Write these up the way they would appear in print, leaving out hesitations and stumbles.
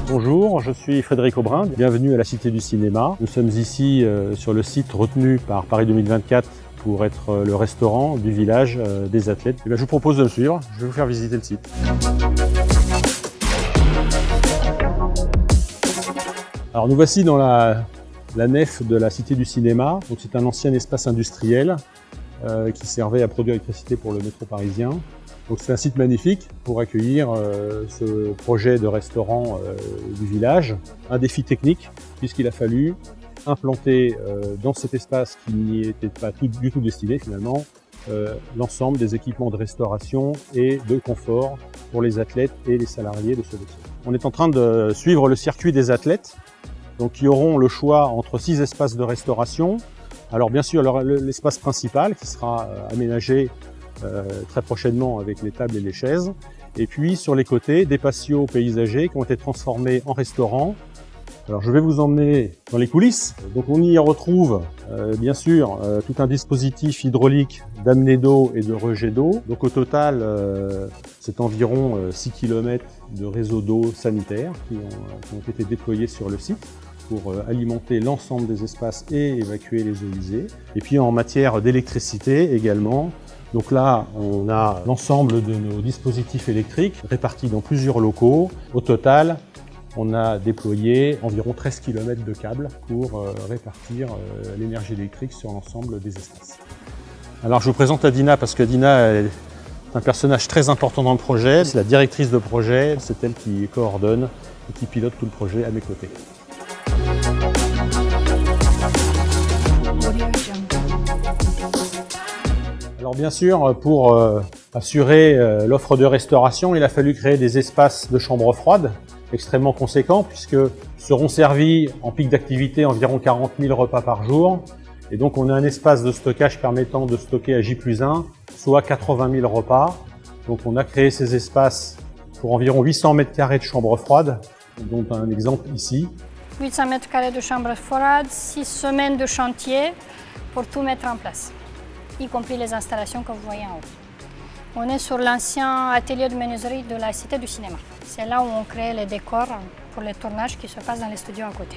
Bonjour, je suis Frédéric Aubrin, bienvenue à la Cité du Cinéma. Nous sommes ici sur le site retenu par Paris 2024 pour être le restaurant du village des athlètes. Je vous propose de me suivre, je vais vous faire visiter le site. Alors nous voici dans la nef de la Cité du Cinéma. Donc c'est un ancien espace industriel qui servait à produire l'électricité pour le métro parisien. Donc c'est un site magnifique pour accueillir ce projet de restaurant du village. Un défi technique puisqu'il a fallu implanter dans cet espace qui n'y était pas du tout destiné finalement l'ensemble des équipements de restauration et de confort pour les athlètes et les salariés de ce métier. On est en train de suivre le circuit des athlètes, donc qui auront le choix entre 6 espaces de restauration. Alors bien sûr l'espace principal qui sera aménagé très prochainement avec les tables et les chaises. Et puis sur les côtés, des patios paysagers qui ont été transformés en restaurants. Alors je vais vous emmener dans les coulisses. Donc on y retrouve bien sûr tout un dispositif hydraulique d'amenée d'eau et de rejet d'eau. Donc au total, c'est environ 6 km de réseau d'eau sanitaire qui ont été déployés sur le site pour alimenter l'ensemble des espaces et évacuer les eaux usées. Et puis en matière d'électricité également, donc là, on a l'ensemble de nos dispositifs électriques répartis dans plusieurs locaux. Au total, on a déployé environ 13 km de câbles pour répartir l'énergie électrique sur l'ensemble des espaces. Alors je vous présente Adina parce qu'Adina est un personnage très important dans le projet. C'est la directrice de projet, c'est elle qui coordonne et qui pilote tout le projet à mes côtés. Alors bien sûr, pour assurer l'offre de restauration, il a fallu créer des espaces de chambres froides extrêmement conséquents puisque seront servis en pic d'activité environ 40 000 repas par jour. Et donc on a un espace de stockage permettant de stocker à J+1, soit 80 000 repas. Donc on a créé ces espaces pour environ 800 m² de chambres froides, dont un exemple ici. 800 m² de chambres froides, 6 semaines de chantier pour tout mettre en place, y compris les installations que vous voyez en haut. On est sur l'ancien atelier de menuiserie de la Cité du Cinéma. C'est là où on crée les décors pour les tournages qui se passent dans les studios à côté.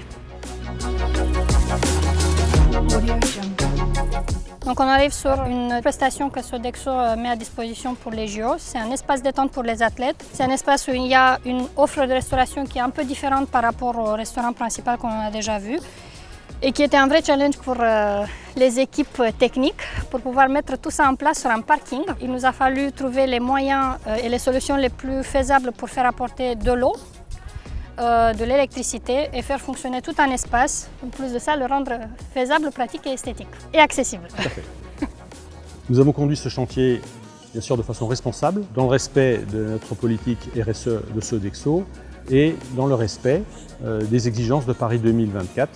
Donc on arrive sur une prestation que Sodexo met à disposition pour les JO. C'est un espace détente pour les athlètes. C'est un espace où il y a une offre de restauration qui est un peu différente par rapport au restaurant principal qu'on a déjà vu, et qui était un vrai challenge pour les équipes techniques pour pouvoir mettre tout ça en place sur un parking. Il nous a fallu trouver les moyens et les solutions les plus faisables pour faire apporter de l'eau, de l'électricité et faire fonctionner tout un espace. En plus de ça, le rendre faisable, pratique et esthétique et accessible. Tout à fait. Nous avons conduit ce chantier bien sûr de façon responsable, dans le respect de notre politique RSE de Sodexo et dans le respect des exigences de Paris 2024.